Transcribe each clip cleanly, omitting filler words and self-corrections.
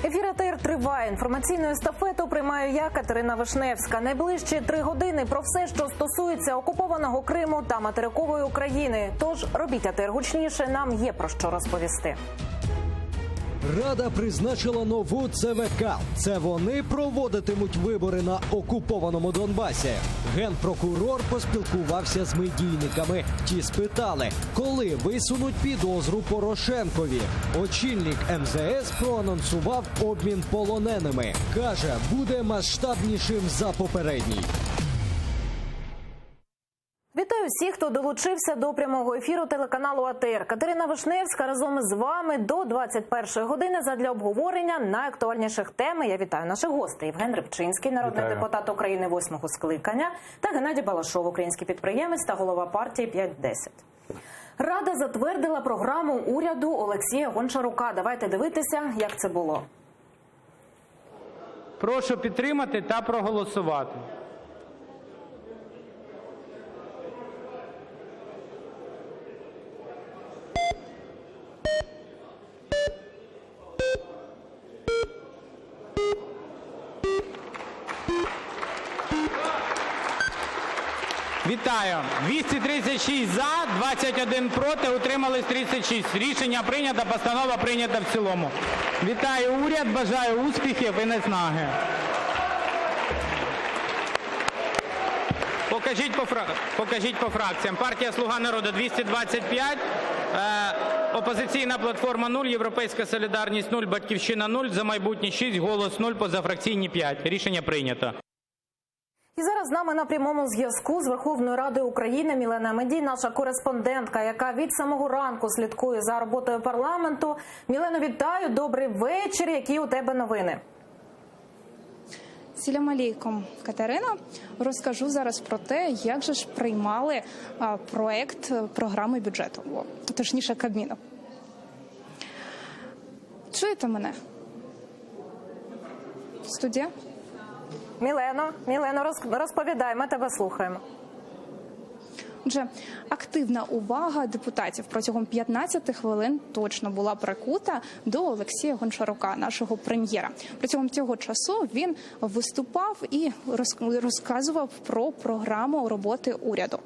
Ефір АТР триває. Інформаційну естафету приймаю я, Катерина Вишневська. Найближчі 3 години про все, що стосується окупованого Криму та материкової України. Тож робіть АТР гучніше, нам є про що розповісти. Рада призначила нову ЦВК. Це вони проводитимуть вибори на окупованому Донбасі. Генпрокурор поспілкувався з медійниками. Ті спитали, коли висунуть підозру Порошенкові. Очільник МЗС проанонсував обмін полоненими. Каже, буде масштабнішим за попередній. Вітаю всіх, хто долучився до прямого ефіру телеканалу АТР. Катерина Вишневська разом з вами до 21-ї години задля обговорення найактуальніших тем. Я вітаю наших гостей. Євген Рибчинський, народний депутат України 8-го скликання, та Геннадій Балашов, український підприємець та голова партії 5-10. Рада затвердила програму уряду Олексія Гончарука. Давайте дивитися, як це було. Прошу підтримати та проголосувати. Вітаю. 236 за, 21 проти, утримались 36. Рішення прийнято, постанова прийнята в цілому. Вітаю уряд, бажаю успіхів і наснаги. Покажіть по фракціям. Партія «Слуга народу» – 225, «Опозиційна платформа» – 0, «Європейська солідарність» – 0, «Батьківщина» – 0, «За майбутнє» – 6, «Голос» – 0, позафракційні – 5. Рішення прийнято. І зараз з нами на прямому зв'язку з Верховної Ради України Мілена Медій, наша кореспондентка, яка від самого ранку слідкує за роботою парламенту. Мілено, вітаю, добрий вечір. Які у тебе новини? Салям алейкум, Катерина. Розкажу зараз про те, як же ж приймали проект програми бюджету, точніше Кабміну. Чуєте мене? Студія? Мілено, розповідай, ми тебе слухаємо. Отже, активна увага депутатів протягом 15 хвилин точно була прикута до Олексія Гончарука, нашого прем'єра. Протягом цього часу він виступав і розказував про програму роботи уряду.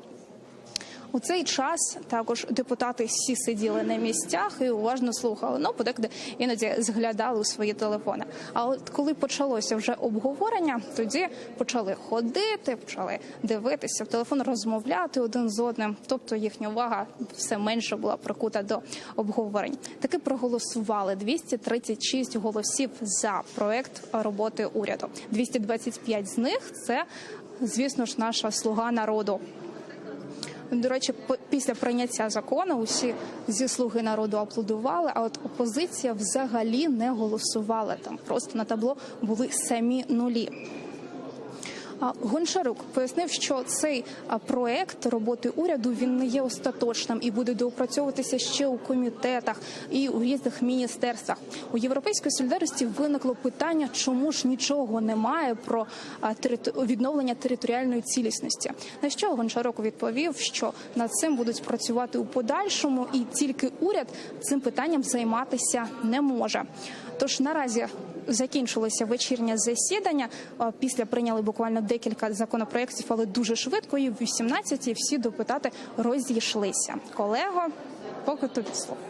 У цей час також депутати всі сиділи на місцях і уважно слухали, подекуди іноді зглядали у свої телефони. А от коли почалося вже обговорення, тоді почали ходити, почали дивитися в телефон, розмовляти один з одним. Тобто їхня увага все менше була прикута до обговорень. Таки проголосували 236 голосів за проект роботи уряду. 225 з них – це, звісно ж, наша «Слуга народу». До речі, після прийняття закону усі зі «Слуги народу» аплодували, а от опозиція взагалі не голосувала. Там просто на табло були самі нулі. Гончарук пояснив, що цей проект роботи уряду, він не є остаточним і буде доопрацьовуватися ще у комітетах і у різних міністерствах. У «Європейської солідарності» виникло питання, чому ж нічого немає про відновлення територіальної цілісності. На що Гончарук відповів, що над цим будуть працювати у подальшому і тільки уряд цим питанням займатися не може. Тож наразі закінчилося вечірнє засідання. Після прийняли буквально декілька законопроєктів, але дуже швидко. І в 18-й всі депутати розійшлися. Колего, поки тобі слово.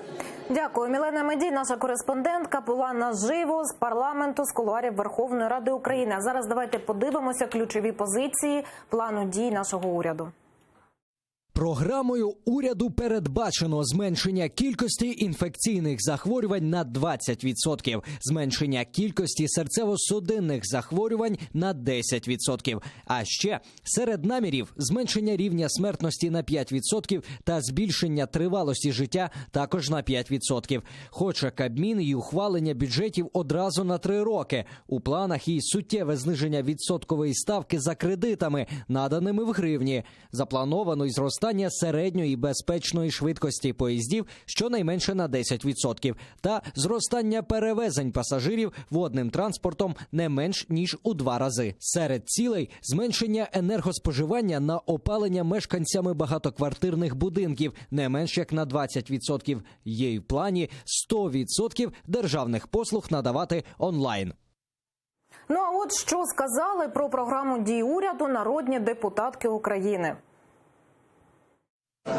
Дякую. Мілена Медій, наша кореспондентка, була наживо з парламенту, з кулуарів Верховної Ради України. А зараз давайте подивимося ключові позиції плану дій нашого уряду. Програмою уряду передбачено зменшення кількості інфекційних захворювань на 20%, зменшення кількості серцево-судинних захворювань на 10%. А ще серед намірів зменшення рівня смертності на 5% та збільшення тривалості життя також на 5%. Хоче Кабмін і ухвалення бюджетів одразу на 3 роки. У планах і суттєве зниження відсоткової ставки за кредитами, наданими в гривні. Заплановано і зростання зростання середньої безпечної швидкості поїздів щонайменше на 10% та зростання перевезень пасажирів водним транспортом не менш ніж у 2 рази. Серед цілей – зменшення енергоспоживання на опалення мешканцями багатоквартирних будинків не менш як на 20%. Є й в плані 100% державних послуг надавати онлайн. Ну а от що сказали про програму дій уряду народні депутатки України.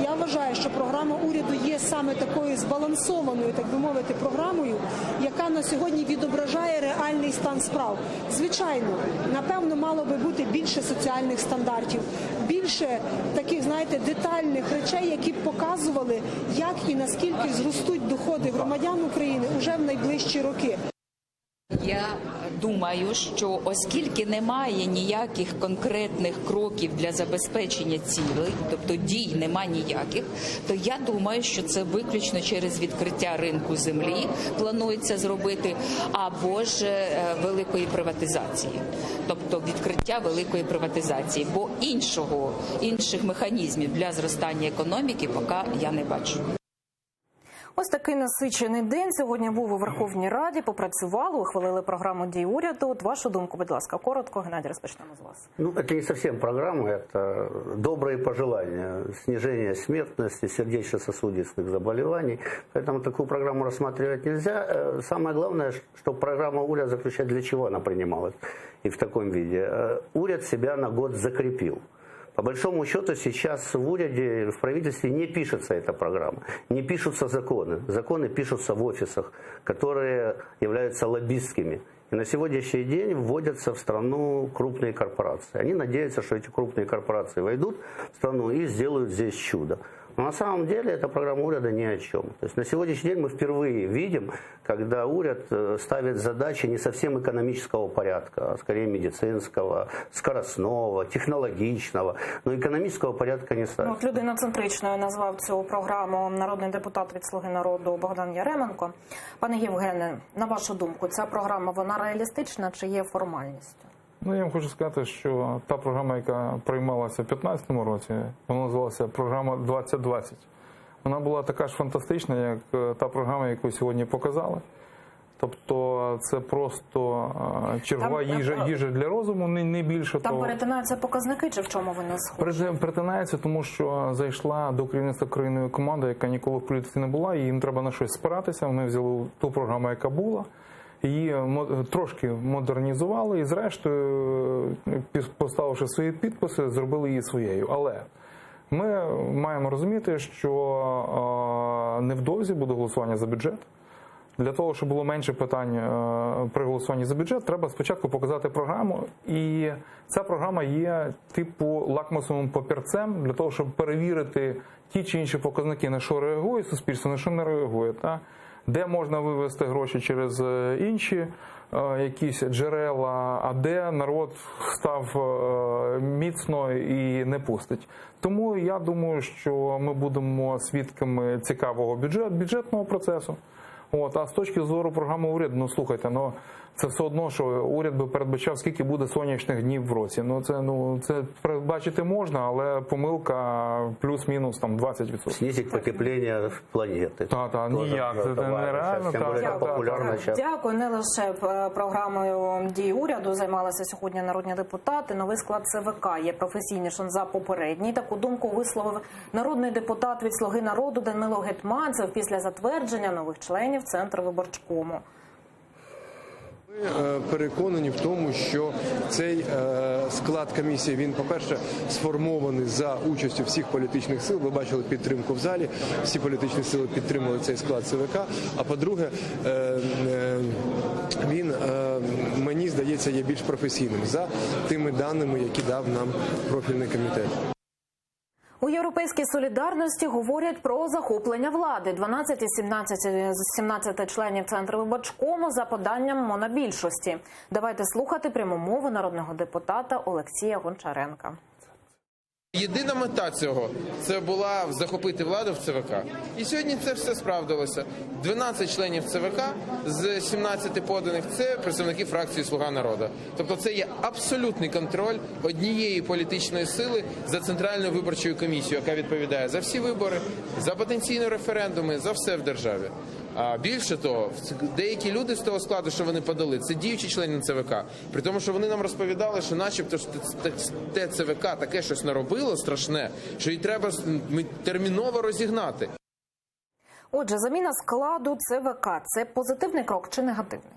Я вважаю, що програма уряду є саме такою збалансованою, так би мовити, програмою, яка на сьогодні відображає реальний стан справ. Звичайно, напевно, мало би бути більше соціальних стандартів, більше таких, знаєте, детальних речей, які б показували, як і наскільки зростуть доходи громадян України уже в найближчі роки. Я думаю, що оскільки немає ніяких конкретних кроків для забезпечення цілей, тобто дій нема ніяких, то я думаю, що це виключно через відкриття ринку землі планується зробити, або ж великої приватизації, тобто відкриття великої приватизації, бо інших механізмів для зростання економіки поки я не бачу. Ось такий насичений день сьогодні був у Верховній Раді. Попрацювали, ухвалили програму дій уряду. От вашу думку, будь ласка, коротко. Геннадій, розпочнемо з вас. Ну, это не совсем программа, это добрые пожелания. Снижение смертности, сердечно-сосудистых заболеваний. Поэтому такую программу рассматривать нельзя. Самое главное, что программа уряда заключает, для чего она принималась и в таком виде. Уряд себя на год закрепил. По большому счету сейчас в уряде, в правительстве не пишется эта программа, не пишутся законы. Законы пишутся в офисах, которые являются лоббистскими. И на сегодняшний день вводятся в страну крупные корпорации. Они надеются, что эти крупные корпорации войдут в страну и сделают здесь чудо. Но на самом деле эта программа уряда ни о чем. То есть на сегодняшний день мы впервые видим, когда уряд ставит задачи не совсем экономического порядка, а скорее медицинского, скоростного, технологичного, но экономического порядка не ставит. От людиноцентричною назвав цю програму народний депутат від «Слуги народу» Богдан Яременко. Пане Євгене, на вашу думку, ця програма, вона реалістична чи є формальністю? Ну, я вам хочу сказати, що та програма, яка приймалася в 2015 році, вона називалася програма 2020. Вона була така ж фантастична, як та програма, яку сьогодні показали. Тобто це просто чергова їжа для розуму, не більше того. Там перетинаються показники, чи в чому вони схожі? Перетинається, тому що зайшла до керівництва країною команда, яка ніколи в політиці не була, і їм треба на щось спиратися. Вони взяли ту програму, яка була, її трошки модернізували і, зрештою, поставивши свої підписи, зробили її своєю. Але ми маємо розуміти, що невдовзі буде голосування за бюджет. Для того, щоб було менше питань при голосуванні за бюджет, треба спочатку показати програму. І ця програма є типу лакмусовим папірцем для того, щоб перевірити ті чи інші показники, на що реагує суспільство, на що не реагує. Де можна вивести гроші через інші якісь джерела, а де народ став міцно і не пустить. Тому я думаю, що ми будемо свідками цікавого бюджетного процесу. А з точки зору програми уряду, слухайте, це все одно, що уряд би передбачав, скільки буде сонячних днів в році. Це передбачити можна, але помилка плюс-мінус 20%. Снизить потеплення планети. Ніяк, це нереально. Дякую. Не лише програмою дій уряду займалися сьогодні народні депутати. Новий склад ЦВК є професійнішим за попередній. Таку думку висловив народний депутат від «Слуги народу» Данило Гетманцев після затвердження нових членів Центрвиборчкому. Ми переконані в тому, що цей склад комісії, він, по-перше, сформований за участю всіх політичних сил. Ви бачили підтримку в залі, всі політичні сили підтримали цей склад ЦВК. А по-друге, він, мені здається, є більш професійним за тими даними, які дав нам профільний комітет. У «Європейській солідарності» говорять про захоплення влади. 12 із 17 членів Центрвиборчкому за поданням монобільшості. Давайте слухати пряму мову народного депутата Олексія Гончаренка. Єдина мета цього – це була захопити владу в ЦВК. І сьогодні це все справдилося. 12 членів ЦВК з 17 поданих – це представники фракції «Слуга народу». Тобто це є абсолютний контроль однієї політичної сили за Центральною виборчою комісією, яка відповідає за всі вибори, за потенційні референдуми, за все в державі. А більше того, деякі люди з того складу, що вони подали, це діючі члени ЦВК. При тому, що вони нам розповідали, що начебто те ЦВК таке щось наробило страшне, що її треба терміново розігнати. Отже, заміна складу ЦВК – це позитивний крок чи негативний?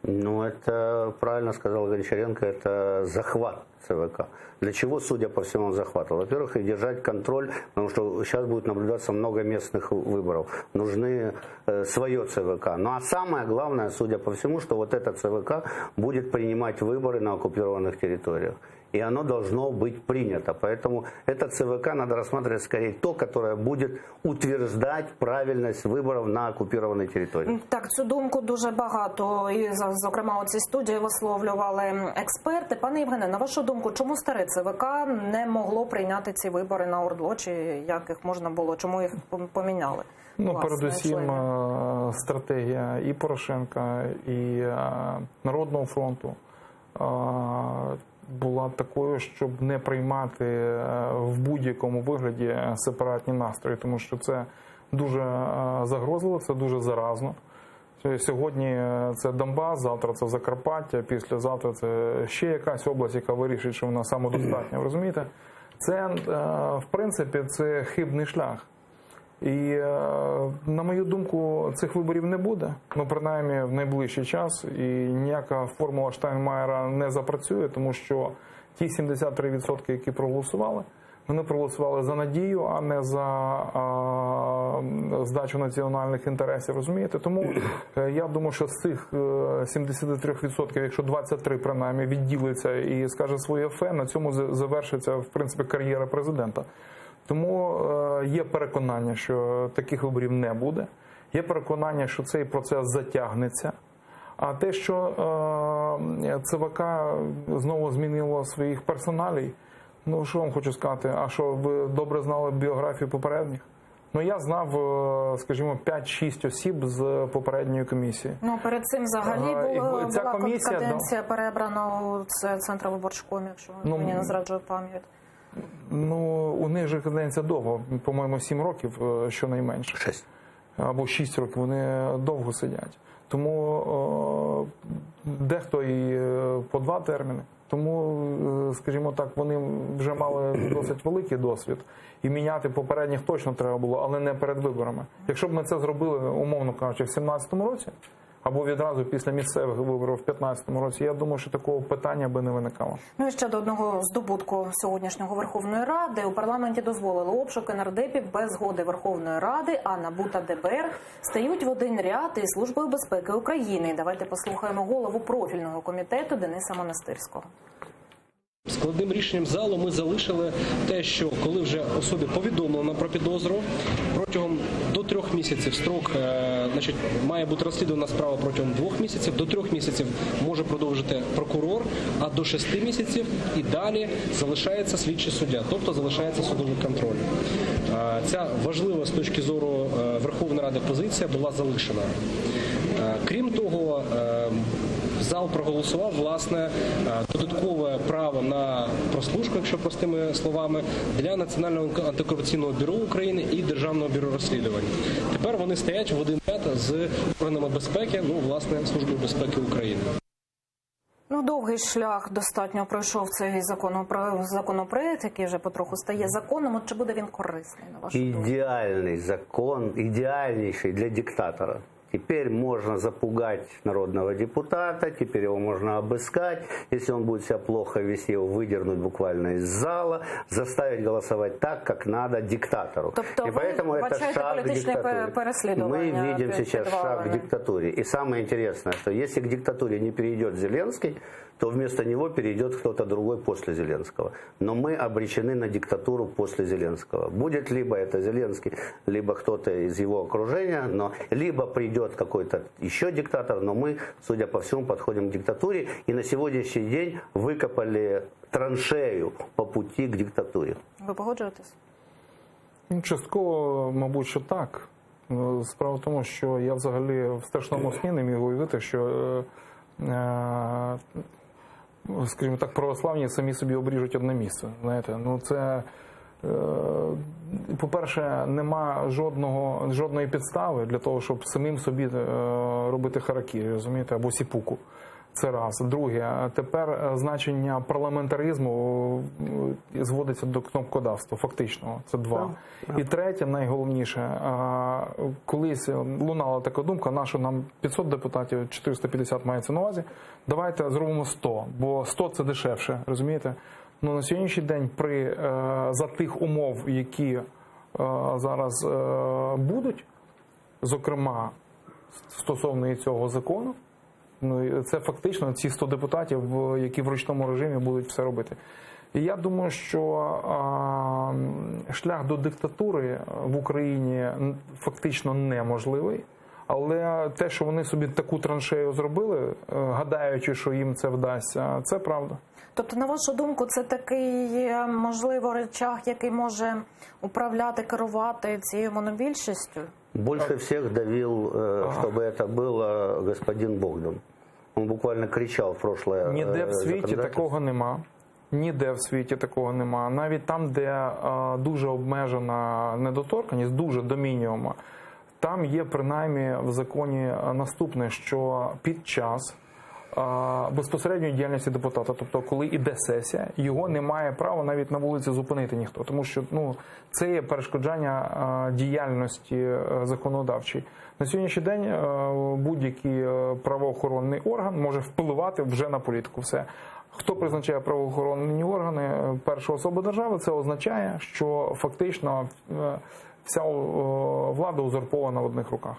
Ну, это, правильно сказал Гончаренко, это захват ЦВК. Для чего, судя по всему, захват? Во-первых, и держать контроль, потому что сейчас будет наблюдаться много местных выборов. Нужны свое ЦВК. Ну, а самое главное, судя по всему, что вот это ЦВК будет принимать выборы на оккупированных территориях. И оно должно быть принято. Поэтому это ЦВК надо рассматривать скорее то, которое будет утверждать правильность выборов на оккупированной территории. Так, цю думку дуже багато, і, зокрема, у цій студії висловлювали експерти. Пане Євгене, на вашу думку, чому старе ЦВК не могло прийняти ці вибори на ОРДЛО, чи як їх можна було, чому їх поміняли? Ну, Власне, передусім, стратегія і Порошенка, і Народного фронту була такою, щоб не приймати в будь-якому вигляді сепаратні настрої, тому що це дуже загрозливо, це дуже заразно. Сьогодні це Донбас, завтра це Закарпаття, післязавтра це ще якась область, яка вирішить, що вона самодостатня. Розумієте? Це, в принципі, це хибний шлях. І, на мою думку, цих виборів не буде, ну, принаймні, в найближчий час, і ніяка формула Штайнмаєра не запрацює, тому що ті 73%, які проголосували, вони проголосували за надію, а не за здачу національних інтересів, розумієте? Тому я думаю, що з цих 73%, якщо 23 принаймні відділиться і скаже своє фе, на цьому завершиться, в принципі, кар'єра президента. Тому є переконання, що таких виборів не буде. Є переконання, що цей процес затягнеться. А те, що ЦВК знову змінило своїх персоналій, ну що вам хочу сказати, а що ви добре знали біографію попередніх? Ну я знав, скажімо, 5-6 осіб з попередньої комісії. Ну перед цим взагалі була комісія, каденція перебрана у Центру виборчком, якщо мені не зраджує пам'ять. Ну, у них же каденція довго, по-моєму, 7 років щонайменше. 6. Або 6 років, вони довго сидять. Тому дехто і по 2 терміни. Тому, скажімо так, вони вже мали досить великий досвід. І міняти попередніх точно треба було, але не перед виборами. Якщо б ми це зробили, умовно кажучи, в 2017 році, або відразу після місцевих виборів в 2015 році, я думаю, що такого питання би не виникало. Ну і ще до одного здобутку сьогоднішнього Верховної Ради. У парламенті дозволили обшуки нардепів без згоди Верховної Ради, а НАБУ та ДБР стають в один ряд із Службою безпеки України. Давайте послухаємо голову профільного комітету Дениса Монастирського. Складним рішенням залу ми залишили те, що коли вже особі повідомлено про підозру, протягом до 3 місяців строк, має бути розслідувана справа протягом 2 місяців, до 3 місяців може продовжити прокурор, а до 6 місяців і далі залишається слідчий суддя, тобто залишається судовий контроль. Ця важлива з точки зору Верховної Ради позиція була залишена. Крім того, зал проголосував, власне, додаткове право на прослушку, якщо простими словами, для Національного антикорупційного бюро України і Державного бюро розслідувань. Тепер вони стоять в один ряд з органами безпеки, ну, власне, Службою безпеки України. Ну, довгий шлях достатньо пройшов цей законопроект, який вже потроху стає законом. От чи буде він корисний, на вашу думку? Идеальный закон, идеальнейший для диктатора. Теперь можно запугать народного депутата, теперь его можно обыскать. Если он будет себя плохо вести, его выдернуть буквально из зала, заставить голосовать так, как надо диктатору. Тобто и поэтому это шаг к диктатуре. Мы видим сейчас шаг к диктатуре. И самое интересное, что если к диктатуре не перейдет Зеленский, то вместо него перейдет кто-то другой после Зеленского. Но мы обречены на диктатуру после Зеленского. Будет либо это Зеленский, либо кто-то из его окружения, но либо придет придет какой-то еще диктатор, но мы, судя по всему, подходим к диктатуре и на сегодняшний день выкопали траншею по пути к диктатуре. Ви погоджуєтесь? Частково, мабуть, що так. Справа в тому, що я взагалі в страшному сні не міг уявити, що, скажімо так, православні самі собі обріжуть одне місце. Знаєте, ну це, по-перше, нема жодної підстави для того, щоб самим собі робити харакірі, розумієте, або сіпуку. Це раз. Друге, тепер значення парламентаризму зводиться до кнопкодавства, фактично. Це два. І третє, найголовніше, колись лунала така думка, нащо нам 500 депутатів, 450 мається на увазі, давайте зробимо 100, бо 100 це дешевше, розумієте? Ну, на сьогоднішній день за тих умов, які зараз будуть, зокрема, стосовно і цього закону, ну, це фактично ці 100 депутатів, які в ручному режимі будуть все робити. І я думаю, що шлях до диктатури в Україні фактично неможливий. Але те, що вони собі таку траншею зробили, гадаючи, що їм це вдасться, це правда. Тобто, на вашу думку, це такий, можливо, речах, який може управляти, керувати цією монобільшістю? Больше всех давил, чтобы это был господин Богдан. Он буквально кричал в прошлое. Ніде в світі такого нема. Ніде в світі такого нема. Навіть там, де дуже обмежена недоторканність, дуже до мінімуму, там є принаймні в законі наступне, що під час безпосередньої діяльності депутата, тобто коли іде сесія, його не має права навіть на вулиці зупинити ніхто, тому що це є перешкоджання діяльності законодавчої. На сьогоднішній день будь-який правоохоронний орган може впливати вже на політику. Все. Хто призначає правоохоронні органи, перша особа держави, це означає, що фактично вся влада узурпована в одних руках.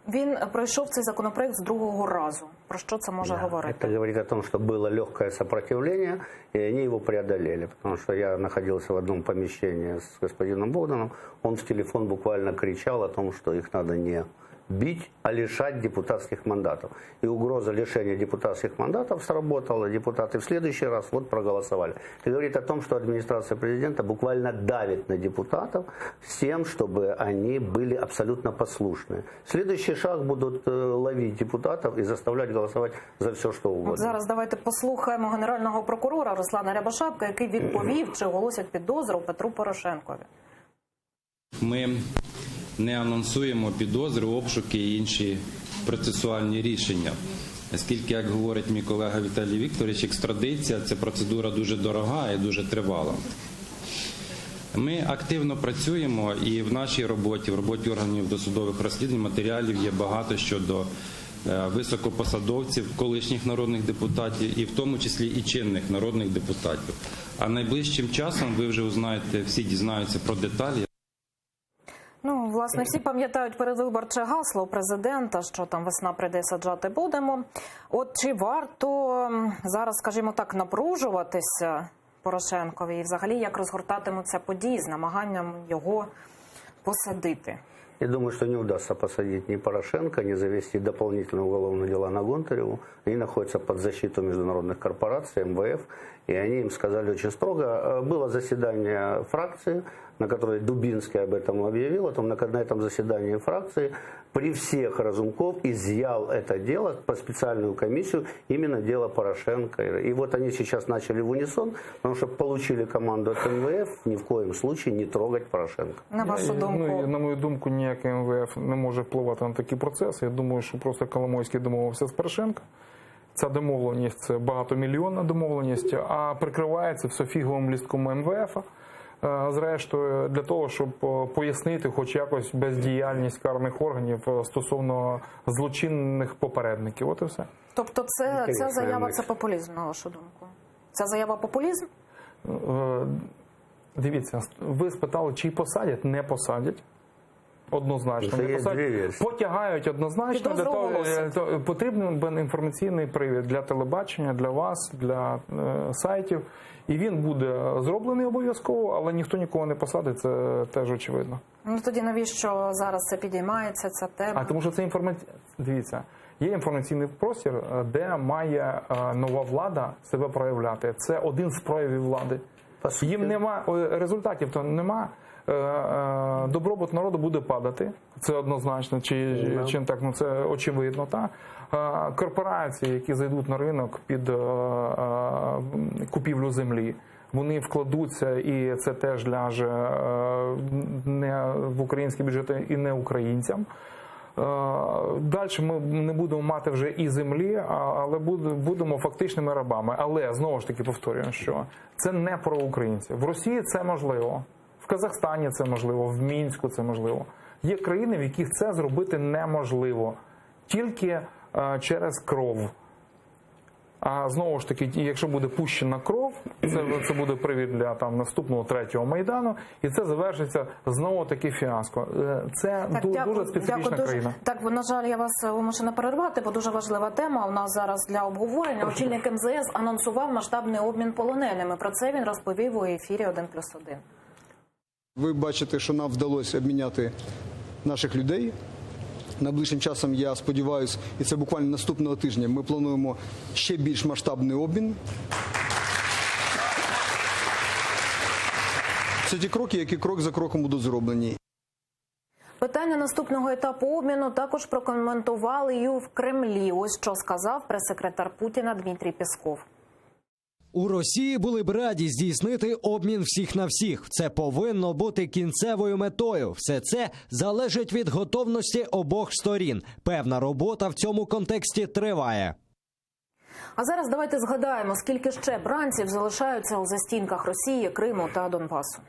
Він пройшов цей законопроект з другого разу. Про що це може говорити? Это говорит о том, что было легкое сопротивление, и они его преодолели. Потому что я находился в одном помещении с господином Богданом, он в телефон буквально кричал о том, что их надо не бить, а лишать депутатских мандатов. И угроза лишения депутатских мандатов сработала. Депутаты в следующий раз проголосовали. Это говорит о том, что администрация президента буквально давит на депутатов с тем, чтобы они были абсолютно послушны. Следующий шаг будут ловить депутатов и заставлять голосовать за все, что угодно. От зараз давайте послухаємо генерального прокурора Руслана Рябошапка, який відповів, чи оголосять підозру Петру Порошенкові. Ми не анонсуємо підозри, обшуки і інші процесуальні рішення. Оскільки, як говорить мій колега Віталій Вікторович, екстрадиція – це процедура дуже дорога і дуже тривала. Ми активно працюємо і в нашій роботі, в роботі органів досудових розслідувань матеріалів є багато щодо високопосадовців, колишніх народних депутатів і в тому числі і чинних народних депутатів. А найближчим часом ви вже узнаєте, всі дізнаються про деталі. Ну, власне, всі пам'ятають передвиборче гасло президента, що там весна прийде, саджати будемо. От чи варто зараз, скажімо так, напружуватися Порошенкові і взагалі як розгортатимуться події з намаганням його посадити? Я думаю, что не удастся посадить ни Порошенко, ни завести дополнительные уголовные дела на Гонтареву. Они находятся под защитой международных корпораций, МВФ, и они им сказали очень строго. Было заседание фракции, на которой Дубинский об этом объявил. На этом заседании фракции при всех Разумков изъял это дело по специальную комиссию, именно дело Порошенко. И вот они сейчас начали в унисон, потому что получили команду от МВФ ни в коем случае не трогать Порошенко. На вашу думку? На мою думку, ніяк МВФ не може впливати на такі процеси. Я думаю, що просто Коломойський домовився з Порошенко. Ця домовленість – це багатомільйонна домовленість, а прикривається все фіговим лістком МВФ. Зрештою, для того, щоб пояснити хоч якось бездіяльність карних органів стосовно злочинних попередників. От і все. Тобто ця заява – це популізм, на вашу думку? Ця заява – популізм? Дивіться, ви спитали, чи посадять? Не посадять. Однозначно. Це є дві версії. Потягають однозначно. Для того, потрібен інформаційний привід для телебачення, для вас, для сайтів. І він буде зроблений обов'язково, але ніхто нікого не посадить, це теж очевидно. Ну тоді навіщо зараз це підіймається, ця тема? А тому що це Дивіться, є інформаційний простір, де має нова влада себе проявляти. Це один з проявів влади. Їм нема результатів, то нема. Добробут народу буде падати, це однозначно, чи так, ну це очевидно. Та? Корпорації, які зайдуть на ринок під купівлю землі, вони вкладуться, і це теж ляже не в український бюджет і не українцям. Далі ми не будемо мати вже і землі, але будемо фактичними рабами. Але, знову ж таки, повторюю, що це не про українців. В Росії це можливо, в Казахстані це можливо, в Мінську це можливо. Є країни, в яких це зробити неможливо. Тільки через кров. А знову ж таки, якщо буде пущена кров, це буде привід для наступного третього Майдану, і це завершиться знову таки фіаско. Це дуже специфічна країна. Так, на жаль, я вас вимушена перервати, бо дуже важлива тема у нас зараз для обговорення. Очільник МЗС анонсував масштабний обмін полоненими. Про це він розповів у ефірі 1+1. Ви бачите, що нам вдалося обміняти наших людей. Найближчим часом, я сподіваюся, і це буквально наступного тижня, ми плануємо ще більш масштабний обмін. Це ті кроки, які крок за кроком будуть зроблені. Питання наступного етапу обміну також прокоментували і в Кремлі. Ось що сказав прес-секретар Путіна Дмитрій Пєсков. У Росії були б раді здійснити обмін всіх на всіх. Це повинно бути кінцевою метою. Все це залежить від готовності обох сторін. Певна робота в цьому контексті триває. А зараз давайте згадаємо, скільки ще бранців залишаються у застінках Росії, Криму та Донбасу.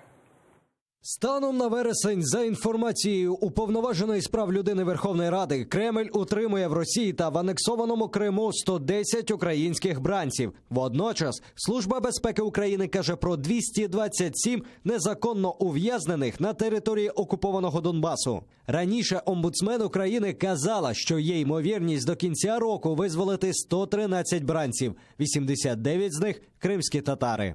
Станом на вересень, за інформацією Уповноваженої з прав людини Верховної Ради, Кремль утримує в Росії та в анексованому Криму 110 українських бранців. Водночас, Служба безпеки України каже про 227 незаконно ув'язнених на території окупованого Донбасу. Раніше омбудсмен України казала, що є ймовірність до кінця року визволити 113 бранців, 89 з них – кримські татари.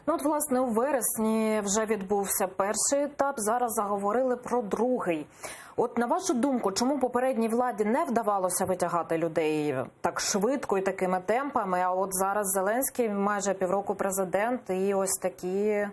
Ну от, власне, у вересні вже відбувся перший етап, зараз заговорили про другий. От, на вашу думку, чому попередній владі не вдавалося витягати людей так швидко і такими темпами, а от зараз Зеленський майже півроку президент і ось такі...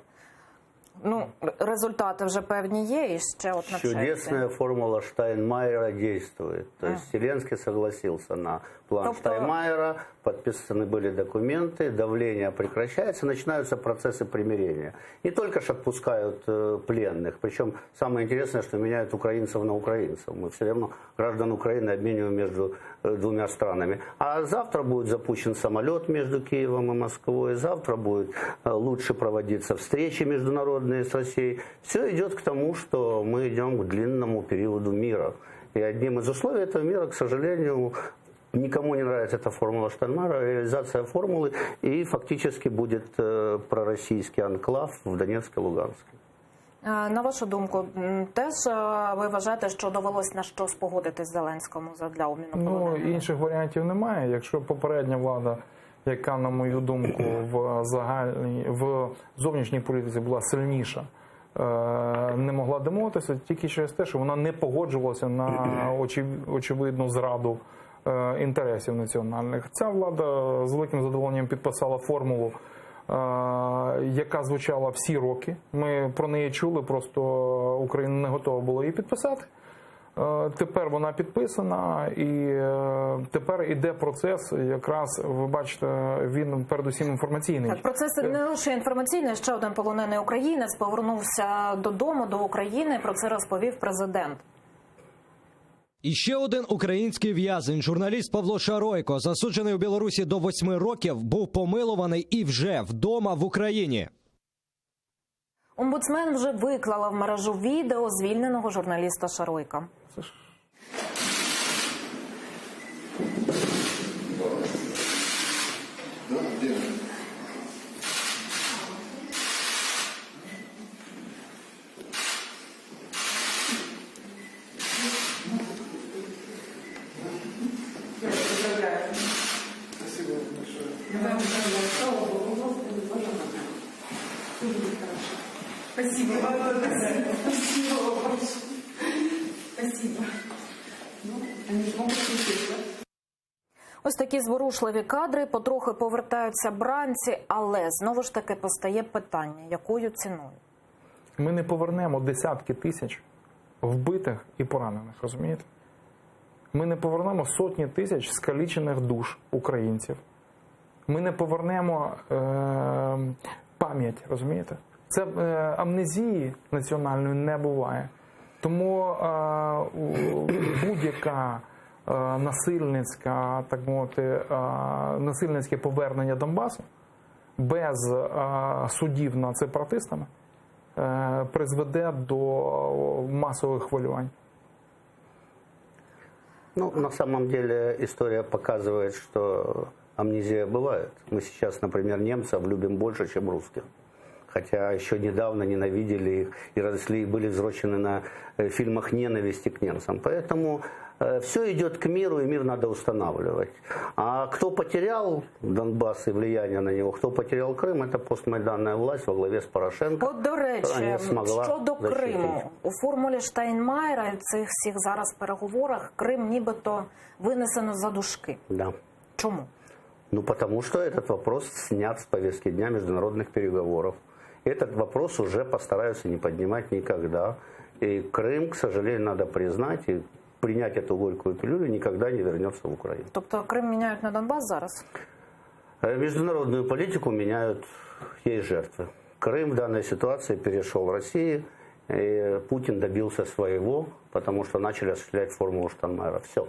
результаты уже певні є, и ще от навчається. Чудесная формула Штайнмайера действует. То есть Зеленский согласился на план Штайнмайера, подписаны были документы, давление прекращается, начинаются процессы примирения. Не только же отпускают пленных, причем самое интересное, что меняют украинцев на украинцев. Мы все равно граждан Украины обмениваем между двумя странами. А завтра будет запущен самолет между Киевом и Москвой, завтра будет лучше проводиться встречи международные с Россией. Все идет к тому, что мы идем к длинному периоду мира. И одним из условий этого мира, к сожалению, никому не нравится эта формула Штайнмайера, реализация формулы, и фактически будет пророссийский анклав в Донецке и Луганске. На вашу думку, теж ви вважаєте, що довелось на що спогодитись Зеленському для обміну полоненими? Інших варіантів немає. Якщо попередня влада, яка, на мою думку, в зовнішній політиці була сильніша, не могла домовитися тільки через те, що вона не погоджувалася на очевидну зраду інтересів національних. Ця влада з великим задоволенням підписала формулу, яка звучала всі роки. Ми про неї чули, просто Україна не готова була її підписати. Тепер вона підписана, і тепер іде процес, якраз, ви бачите, він передусім інформаційний. Так, процес не лише інформаційний, ще один полонений українець повернувся додому, до України, про це розповів президент. І ще один український в'язень, журналіст Павло Шаройко, засуджений у Білорусі до 8 років, був помилуваний і вже вдома в Україні. Омбудсмен вже виклала в мережу відео звільненого журналіста Шаройка. Спасибо большое. Слава Богу, Господи, Боже мой. Все будет хорошо. Спасибо. Спасибо вам большое. Спасибо. Ну, они же могут слушать, да? Ось такі зворушливі кадри, потрохи повертаються бранці, але знову ж таки постає питання, якою ціною? Ми не повернемо десятки тисяч вбитих і поранених, розумієте? Ми не повернемо сотні тисяч скалічених душ українців. Ми не повернемо пам'ять, розумієте? Це амнезії національної не буває. Тому будь-яка насильницька, так мовити, насильницьке повернення Донбасу без судів над сепаратистами призведе до масових хвилювань. Ну, на самом деле история показывает, что амнезия бывает. Мы сейчас, например, немцев любим больше, чем русских. Хотя еще недавно ненавидели их и росли, и были взрослены на фильмах ненависти к немцам. Поэтому все идет к миру, и мир надо устанавливать. А кто потерял Донбасс и влияние на него, кто потерял Крым, это постмайданная власть во главе с Порошенко. От, до речі, щодо Криму, у формулі Штайнмайера і цих всіх зараз переговорах Крим нібито винесено за дужки. Да. Чому? Ну, потому что этот вопрос снят с повестки дня международных переговоров. Этот вопрос уже постараются не поднимать никогда. И Крым, к сожалению, надо признать и принять эту горькую пилюлю, никогда не вернется в Украину. Тобто Крим міняють на Донбас зараз? Международную политику меняют, есть жертвы. Крым в данной ситуации перешел в Россию, и Путин добился своего, потому что начали осуществлять формулу Штайнмайера. Все.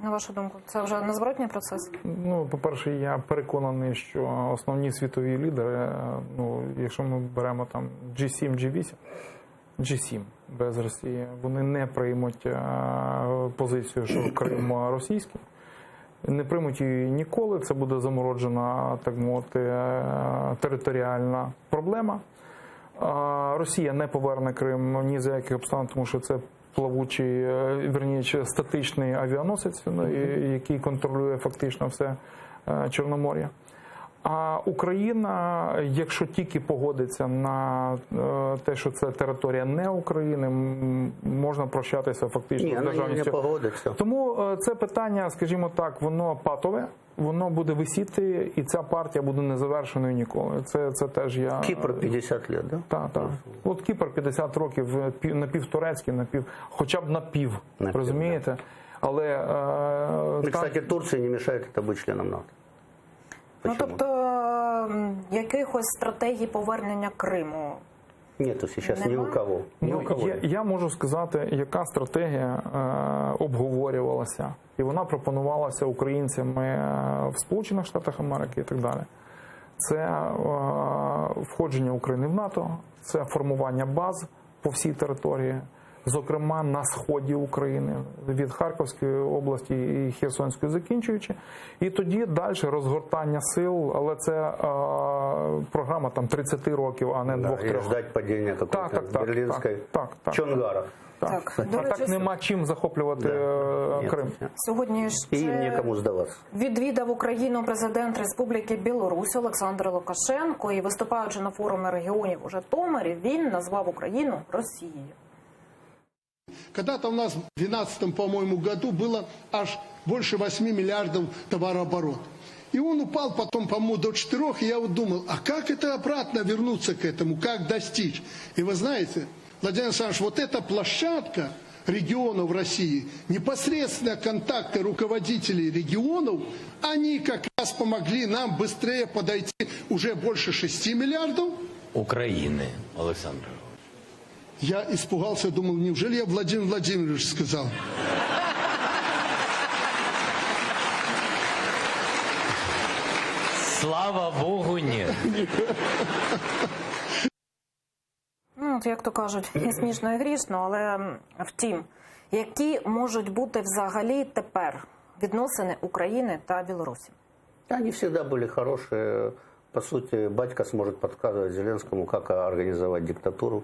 На вашу думку, це вже незворотній процес? Ну, по-перше, я переконаний, що основні світові лідери, ну, якщо ми беремо там G7, G8, G7 без Росії, вони не приймуть позицію, що Крим російський. Не приймуть її ніколи, це буде замороджена, так мовити, територіальна проблема. Росія не поверне Крим ні за яких обставин, тому що це плавучий, вірніше, статичний авіаносець, який контролює фактично все Чорномор'я. А Україна, якщо тільки погодиться на те, що це територія не України, можна прощатися фактично з державністю. Не погодиться. Тому це питання, скажімо так, воно патове, воно буде висіти, і ця партія буде незавершеною ніколи. Це теж я... Кіпр 50 років, да? Так. От Кіпр 50 років, напівтурецький, хоча б напів, розумієте? Але... Кстати, Турції не мешає це бути членом НАТО. Ну, тобто, якихось стратегій повернення Криму? Нету зараз ні у кого. Я можу сказати, яка стратегія обговорювалася. І вона пропонувалася українцями в Сполучених Штатах Америки і так далі. Це входження України в НАТО, це формування баз по всій території, зокрема на сході України, від Харківської області і Херсонської закінчуючи. І тоді далі розгортання сил, але це програма там 30 років, а не 2-3. І ждать падіння какої-то берлінської Чонгара. Так нема чим захоплювати Крим. Сьогодні ще відвідав Україну президент Республіки Білорусь Олександр Лукашенко. І виступаючи на форумі регіонів у Житомирі, він назвав Україну Росією. Когда-то у нас в 2012, по-моему, году было аж больше 8 миллиардов товарооборот. И он упал потом, по-моему, до 4. И я вот думал, а как это обратно вернуться к этому, как достичь? И вы знаете, Владимир Александрович, вот эта площадка регионов России, непосредственно контакты руководителей регионов, они как раз помогли нам быстрее подойти уже больше 6 миллиардов. Украины, Александр. Я испугался, думал, неужели я Владимир Владимирович сказал? Слава Богу, нет. Ну, от, як то кажуть, і смішно, і грішно, але втім, які можуть бути взагалі тепер відносини України та Білорусі? Они всегда были хорошие. По сути, батька сможет подсказывать Зеленскому, как организовать диктатуру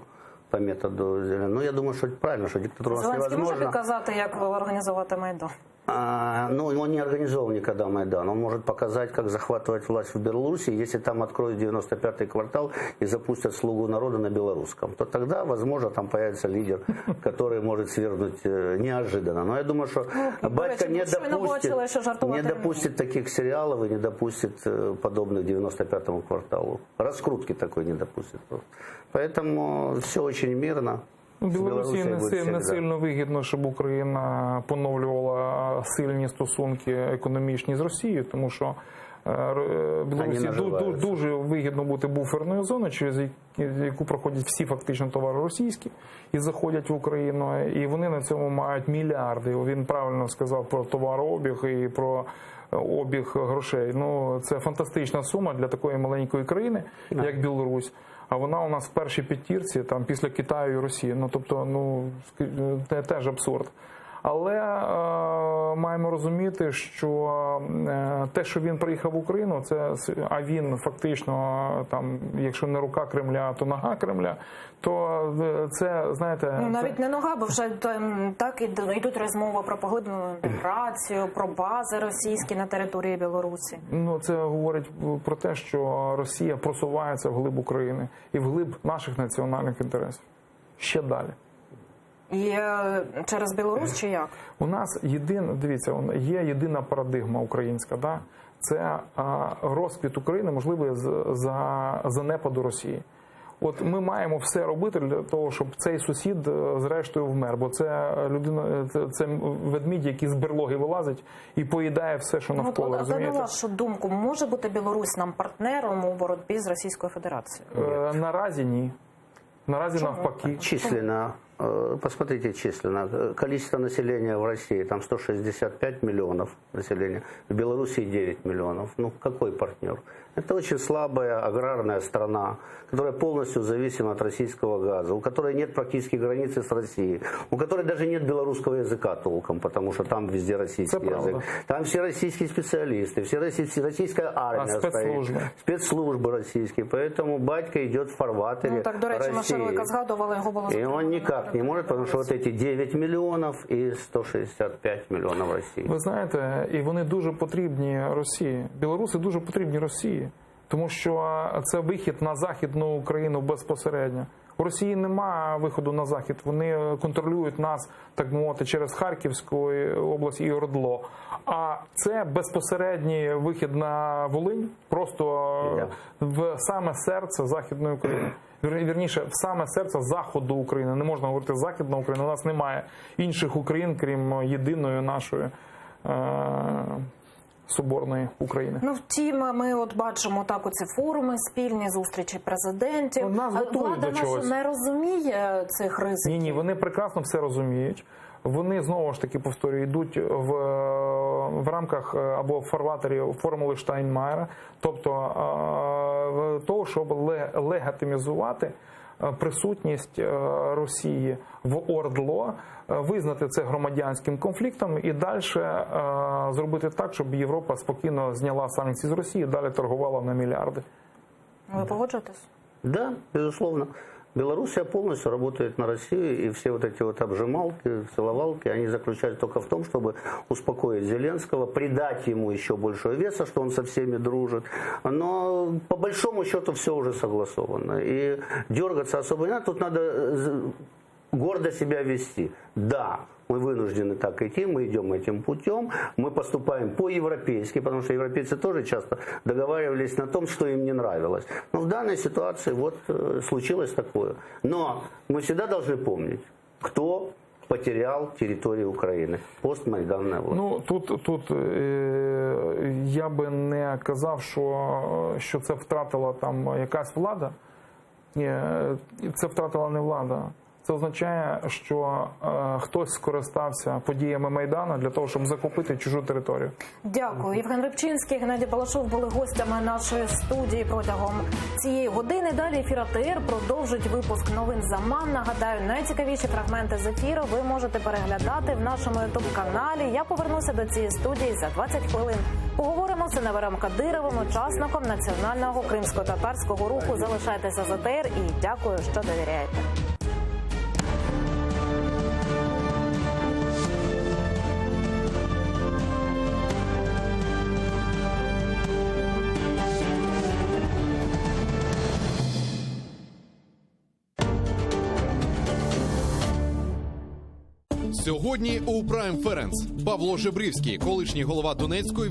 по методу Зеленского. Ну, я думаю, что это правильно, что диктатура у нас невозможна. Зеленський може підказати, як організувати Майдан? Ну, он не организовал никогда Майдан. Он может показать, как захватывать власть в Беларуси. Если там откроют 95-й квартал и запустят «Слугу народа» на белорусском, то тогда, возможно, там появится лидер, который может свергнуть неожиданно. Но я думаю, что батька не допустит таких сериалов и не допустит подобных 95-му кварталу. Раскрутки такой не допустит. Поэтому все очень мирно. Білорусі не сильно вигідно, щоб Україна поновлювала сильні стосунки економічні з Росією, тому що Білорусі дуже вигідно бути буферною зоною, через яку проходять всі фактично товари російські і заходять в Україну, і вони на цьому мають мільярди. Він правильно сказав про товарообіг і про обіг грошей. Ну, це фантастична сума для такої маленької країни, як Білорусь. А вона у нас в першій п'ятірці, там, після Китаю і Росії. Ну, тобто, це теж абсурд. Але маємо розуміти, що те, що він приїхав в Україну, а він фактично, там, якщо не рука Кремля, то нога Кремля, то це, знаєте... Ну, навіть не нога, бо вже так йдуть розмови про поглиблену інтеграцію, про бази російські на території Білорусі. Ну, це говорить про те, що Росія просувається вглиб України і вглиб наших національних інтересів. Ще далі. І через Білорусь чи як? У нас є єдина парадигма українська, да? Це розквіт України можливий за занепаду Росії. От ми маємо все робити для того, щоб цей сусід зрештою вмер, бо це людина, це ведмідь, який з берлоги вилазить і поїдає все, що навколо. А на вашу думку, може бути Білорусь нам партнером у боротьбі з Російською Федерацією? Наразі ні. Наразі навпаки. Численно, посмотрите численно. Количество населения в России, там 165 миллионов населения, в Белоруссии 9 миллионов. Ну, какой партнер? Это очень слабая аграрная страна, которая полностью зависима от российского газа, у которой нет практически границы с Россией, у которой даже нет белорусского языка толком, потому что там везде российский язык. Там все российские специалисты, российская армия стоит, спецслужбы российские, поэтому батька идет в фарватере России. Так, до речі, Машаруйка згадувала, його було... И он никак не может, потому что вот эти 9 миллионов и 165 миллионов России. Ви знаєте, і вони дуже потрібні Росії. Білоруси дуже потрібні Росії. Тому що це вихід на Західну Україну безпосередньо. У Росії немає виходу на Захід. Вони контролюють нас, так би мовити, через Харківську область і Ордло. А це безпосередній вихід на Волинь, просто в саме серце Західної України. Вірніше, в саме серце Заходу України. Не можна говорити Західна Україна. У нас немає інших Україн, крім єдиної нашої соборної України. Ну, втім, ми от бачимо так оці форуми, спільні зустрічі президентів. Влада наша не розуміє цих ризиків? Ні, вони прекрасно все розуміють. Вони, знову ж таки, повторюю, йдуть в рамках або в фарватері формули Штайнмаєра, тобто того, щоб легітимізувати присутність Росії в Ордло, визнати це громадянським конфліктом і далі зробити так, щоб Європа спокійно зняла санкції з Росії і далі торгувала на мільярди. Ви погоджуєтесь? Да, безусловно. Белоруссия полностью работает на Россию, и все вот эти вот обжималки, целовалки, они заключаются только в том, чтобы успокоить Зеленского, придать ему еще большего веса, что он со всеми дружит. Но по большому счету все уже согласовано. И дергаться особо не надо, тут надо гордо себя вести. Да, мы вынуждены так идти, мы идем этим путем, мы поступаем по-европейски, потому что европейцы тоже часто договаривались на том, что им не нравилось. Но в данной ситуации вот случилось такое. Но мы всегда должны помнить, кто потерял территорию Украины. Постмайданная власть. Ну, тут я би не казав, що це втратила там якась влада. Ні, це втратила не влада. Це означає, що хтось скористався подіями Майдану для того, щоб захопити чужу територію. Дякую. Євген Рибчинський, Геннадій Балашов були гостями нашої студії протягом цієї години. Далі ефір АТР продовжить випуск новин «Заман». Нагадаю, найцікавіші фрагменти з ефіру ви можете переглядати в нашому ютуб-каналі. Я повернуся до цієї студії за 20 хвилин. Поговоримо з Енвером Кадировим, учасником національного кримсько-татарського руху. Залишайтеся з АТР і дякую, що довіряєте. Сьогодні у Prime Ференц Павло Жебрівський, колишній голова Донецької